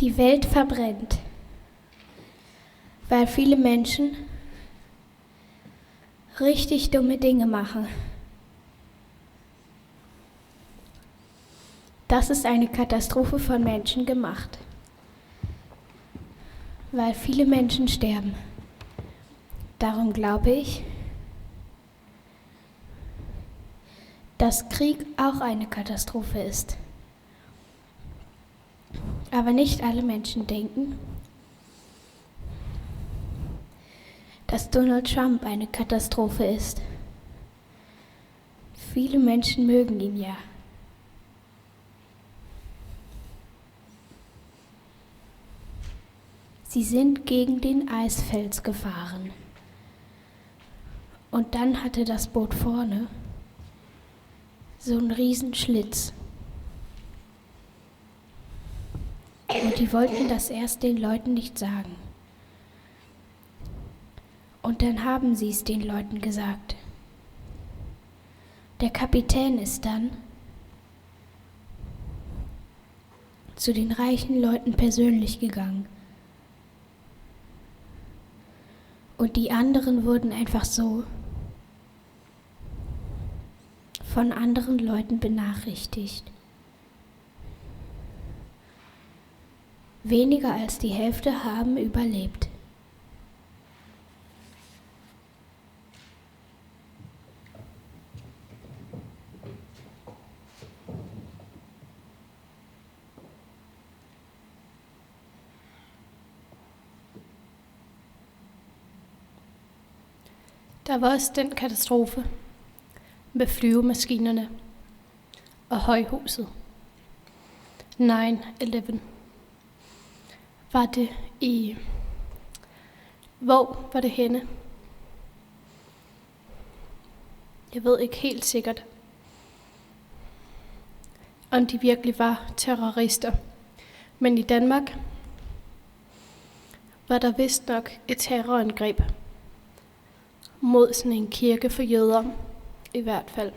Die Welt verbrennt, weil viele Menschen richtig dumme Dinge machen. Das ist eine Katastrophe von Menschen gemacht, weil viele Menschen sterben. Darum glaube ich, dass Krieg auch eine Katastrophe ist. Aber nicht alle Menschen denken, dass Donald Trump eine Katastrophe ist. Viele Menschen mögen ihn ja. Sie sind gegen den Eisfels gefahren. Und dann hatte das Boot vorne so einen riesen Schlitz. Und die wollten das erst den Leuten nicht sagen. Und dann haben sie es den Leuten gesagt. Der Kapitän ist dann zu den reichen Leuten persönlich gegangen. Und die anderen wurden einfach so von anderen Leuten benachrichtigt. Weniger als die Hälfte haben überlebt. Der var også den katastrofe med flyvemaskinerne og højhuset. 9/11. Var det i... Hvor var det henne? Jeg ved ikke helt sikkert, om de virkelig var terrorister. Men i Danmark var der vist nok et terrorangreb mod sådan en kirke for jøder, i hvert fald.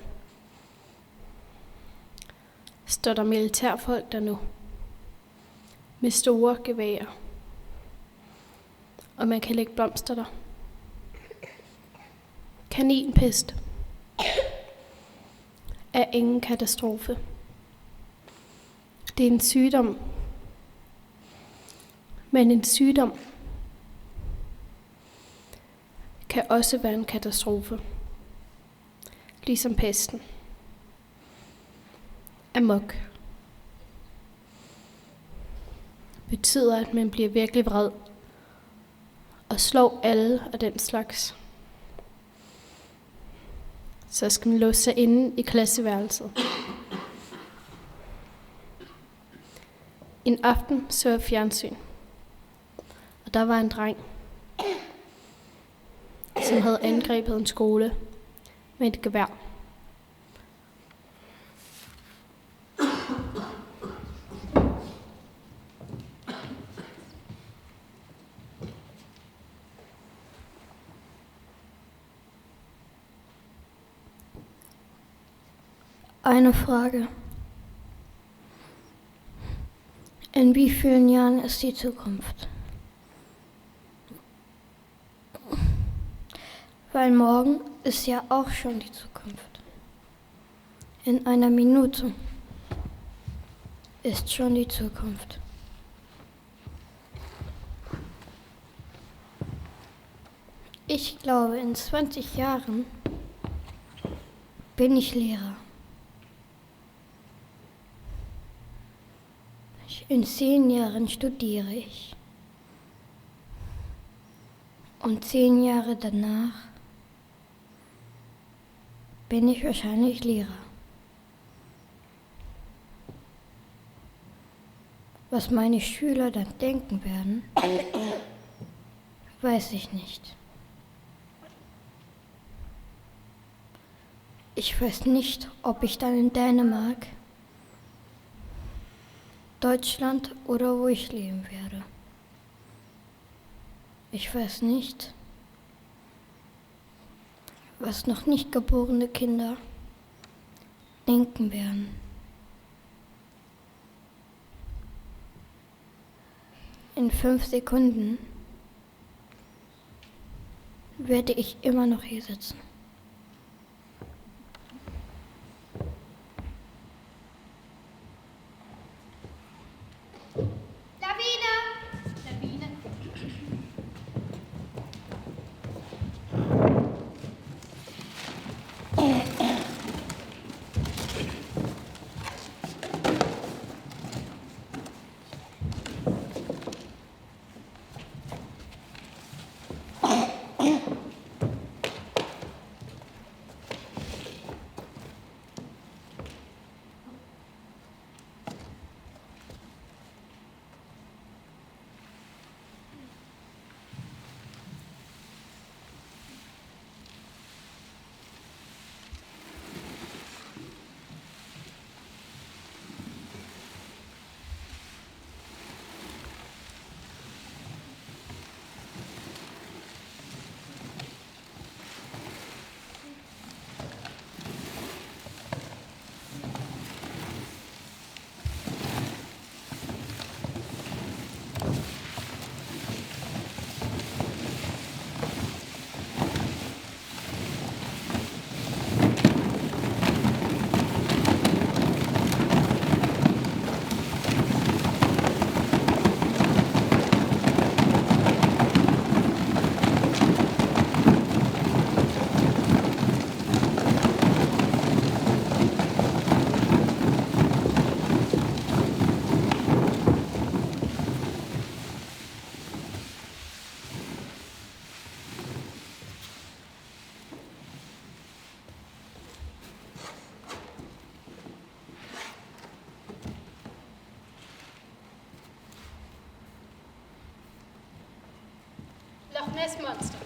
Står der militærfolk der nu, med store geværer, og man kan lægge blomster der. Kaninpest er ingen katastrofe. Det er en sygdom, men en sygdom kan også være en katastrofe, ligesom pesten. Amok betyder, at man bliver virkelig vred og slår alle og den slags. Så skal man låse sig inde i klasseværelset. En aften så jeg fjernsyn, og der var en dreng, som havde angrebet en skole med et gevær. Eine Frage. In wie vielen Jahren ist die Zukunft? Weil morgen ist ja auch schon die Zukunft. In einer Minute ist schon die Zukunft. Ich glaube, in 20 Jahren bin ich Lehrer. In 10 Jahren studiere ich. Und 10 Jahre danach bin ich wahrscheinlich Lehrer. Was meine Schüler dann denken werden, weiß ich nicht. Ich weiß nicht, ob ich dann in Dänemark, Deutschland oder wo ich leben werde. Ich weiß nicht, was noch nicht geborene Kinder denken werden. In 5 Sekunden werde ich immer noch hier sitzen. Loch Ness Monster.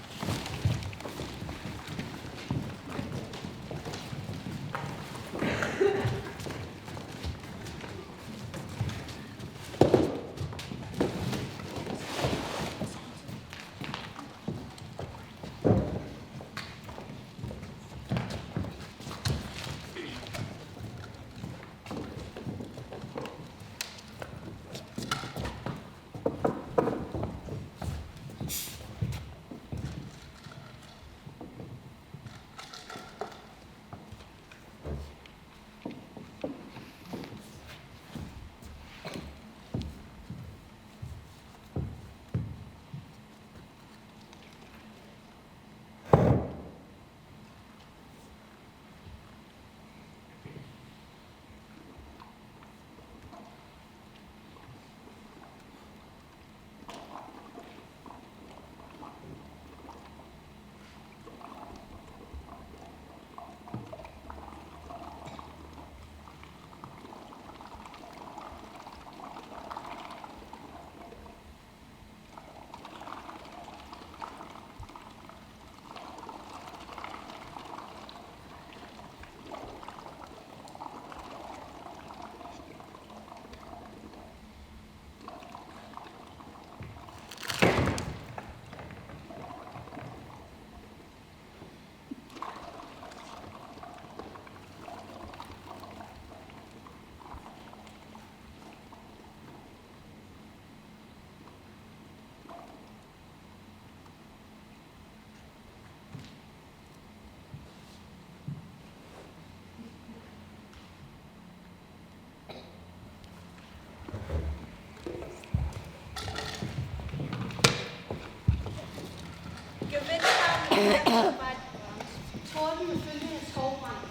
Torben med følgende skovbrand.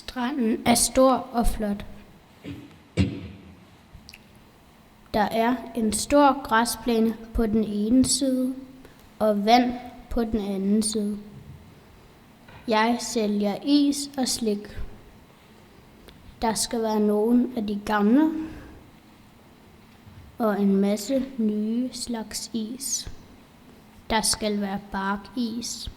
Stranden er stor og flot. Der er en stor græsplæne på den ene side og vand på den anden side. Jeg sælger is og slik. Der skal være nogen af de gamle og en masse nye slags is. Der skal være barkis.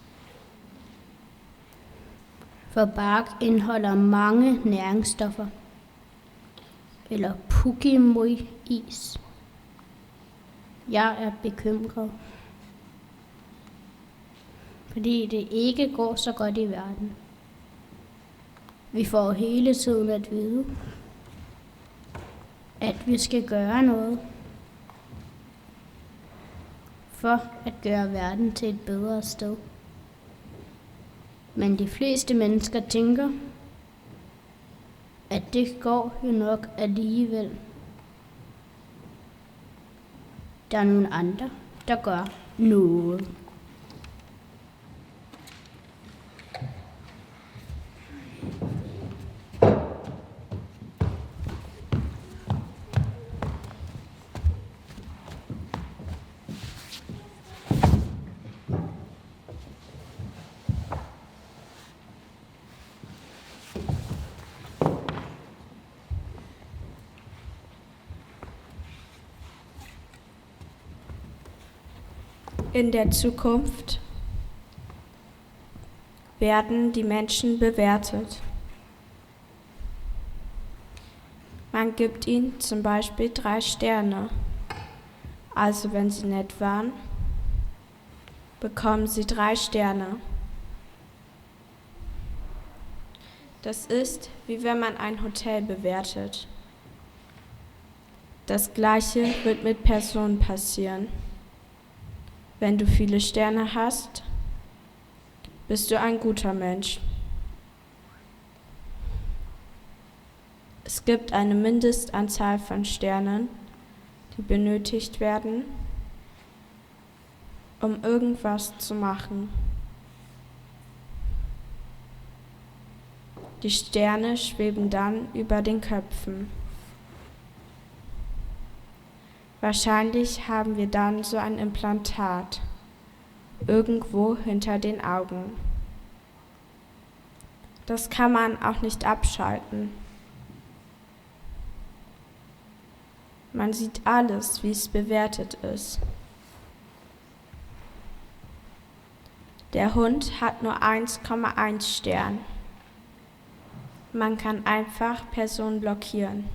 For bark indeholder mange næringsstoffer. Eller pukimui-is. Jeg er bekymret, fordi det ikke går så godt i verden. Vi får hele tiden at vide, at vi skal gøre noget for at gøre verden til et bedre sted. Men de fleste mennesker tænker, at det går jo nok alligevel. Der er nogle andre, der gør noget. In der Zukunft werden die Menschen bewertet. Man gibt ihnen zum Beispiel 3 Sterne. Also wenn sie nett waren, bekommen sie 3 Sterne. Das ist, wie wenn man ein Hotel bewertet. Das Gleiche wird mit Personen passieren. Wenn du viele Sterne hast, bist du ein guter Mensch. Es gibt eine Mindestanzahl von Sternen, die benötigt werden, um irgendwas zu machen. Die Sterne schweben dann über den Köpfen. Wahrscheinlich haben wir dann so ein Implantat, irgendwo hinter den Augen. Das kann man auch nicht abschalten. Man sieht alles, wie es bewertet ist. Der Hund hat nur 1,1 Stern. Man kann einfach Personen blockieren.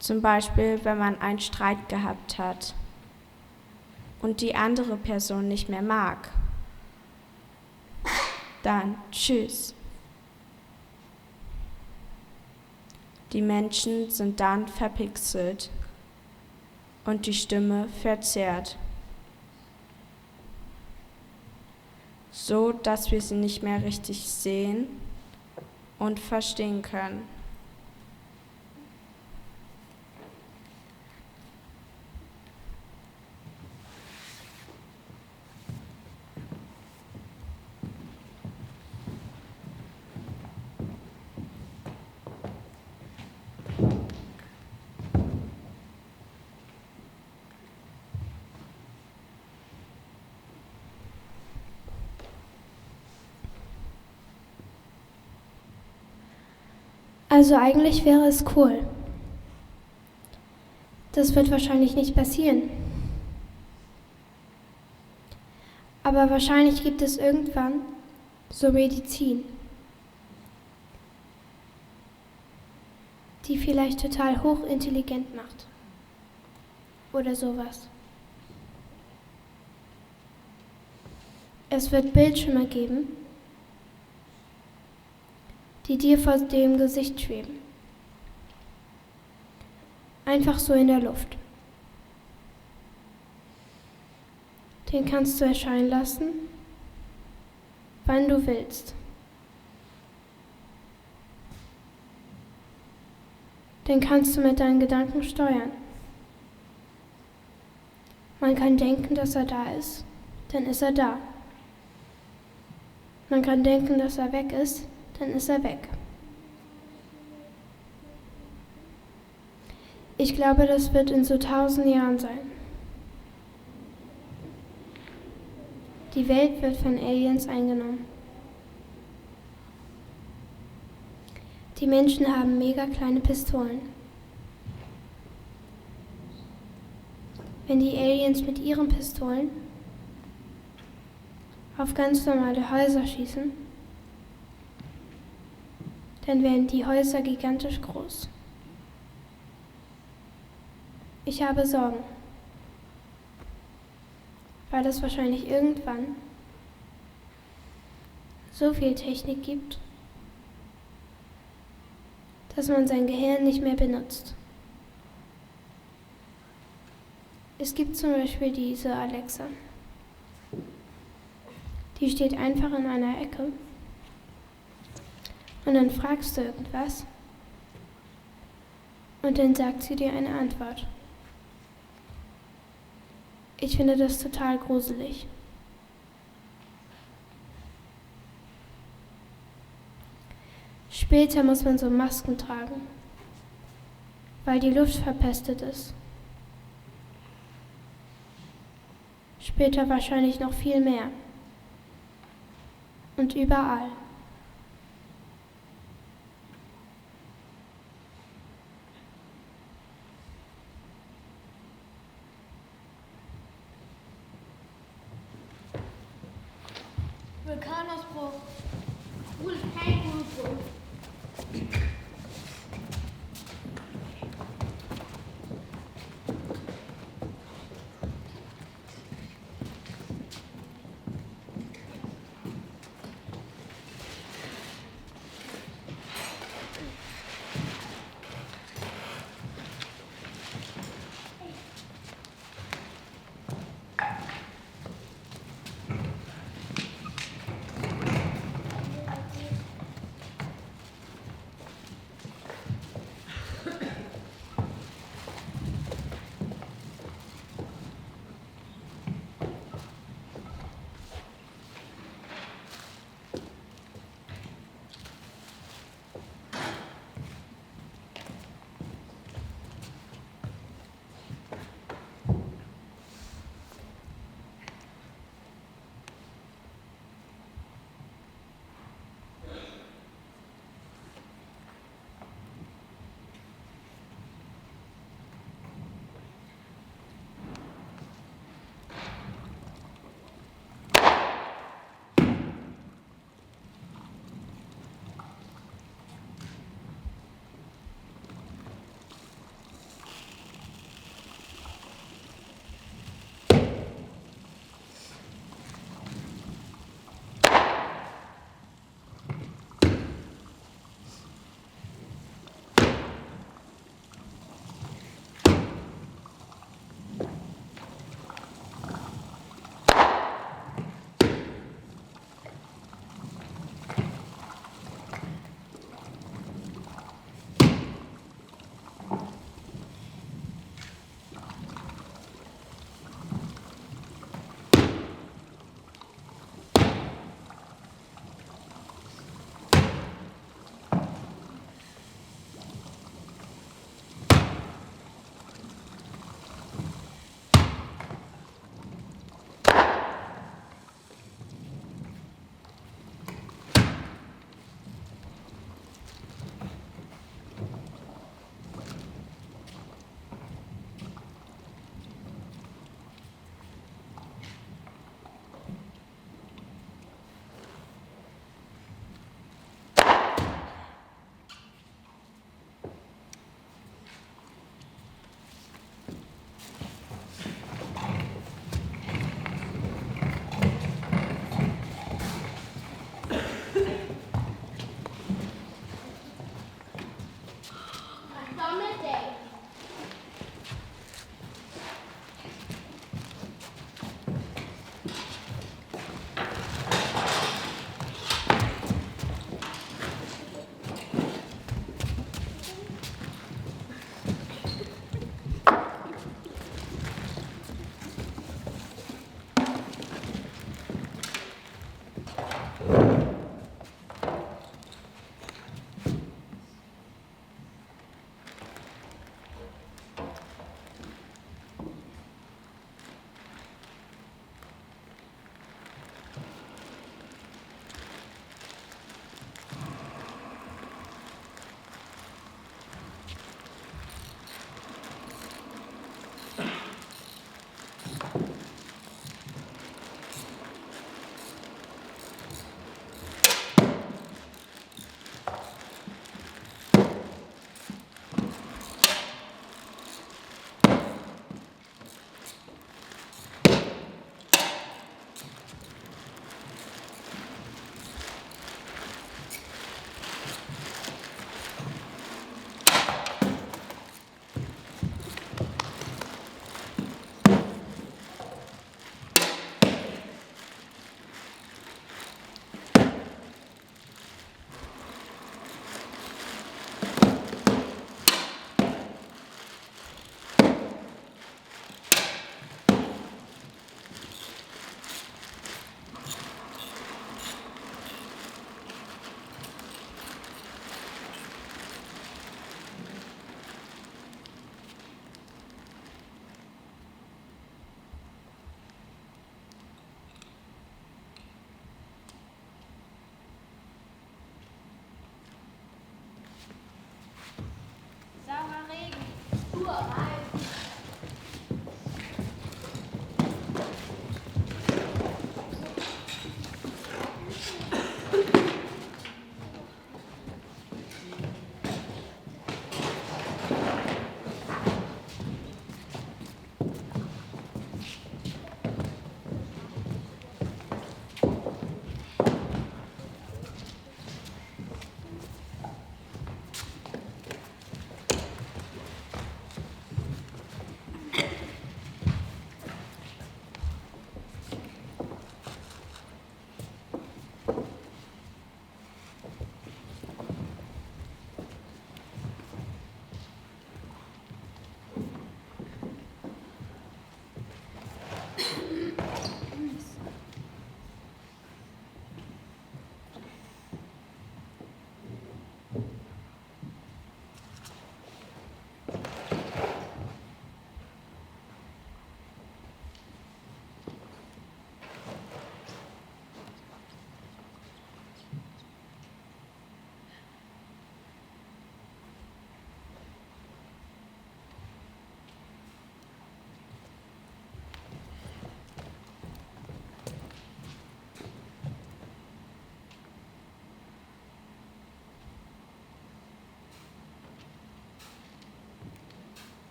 Zum Beispiel, wenn man einen Streit gehabt hat und die andere Person nicht mehr mag. Dann tschüss. Die Menschen sind dann verpixelt und die Stimme verzerrt, so dass wir sie nicht mehr richtig sehen und verstehen können. Also eigentlich wäre es cool. Das wird wahrscheinlich nicht passieren. Aber wahrscheinlich gibt es irgendwann so Medizin, die vielleicht total hochintelligent macht. Oder sowas. Es wird Bildschirme geben, die dir vor dem Gesicht schweben. Einfach so in der Luft. Den kannst du erscheinen lassen, wann du willst. Den kannst du mit deinen Gedanken steuern. Man kann denken, dass er da ist, dann ist er da. Man kann denken, dass er weg ist, dann ist er weg. Ich glaube, das wird in so 1000 Jahren sein. Die Welt wird von Aliens eingenommen. Die Menschen haben mega kleine Pistolen. Wenn die Aliens mit ihren Pistolen auf ganz normale Häuser schießen, dann werden die Häuser gigantisch groß. Ich habe Sorgen, weil es wahrscheinlich irgendwann so viel Technik gibt, dass man sein Gehirn nicht mehr benutzt. Es gibt zum Beispiel diese Alexa. Die steht einfach in einer Ecke und dann fragst du irgendwas und dann sagt sie dir eine Antwort. Ich finde das total gruselig. Später muss man so Masken tragen, weil die Luft verpestet ist. Später wahrscheinlich noch viel mehr. Und überall. Vulkanausbruch.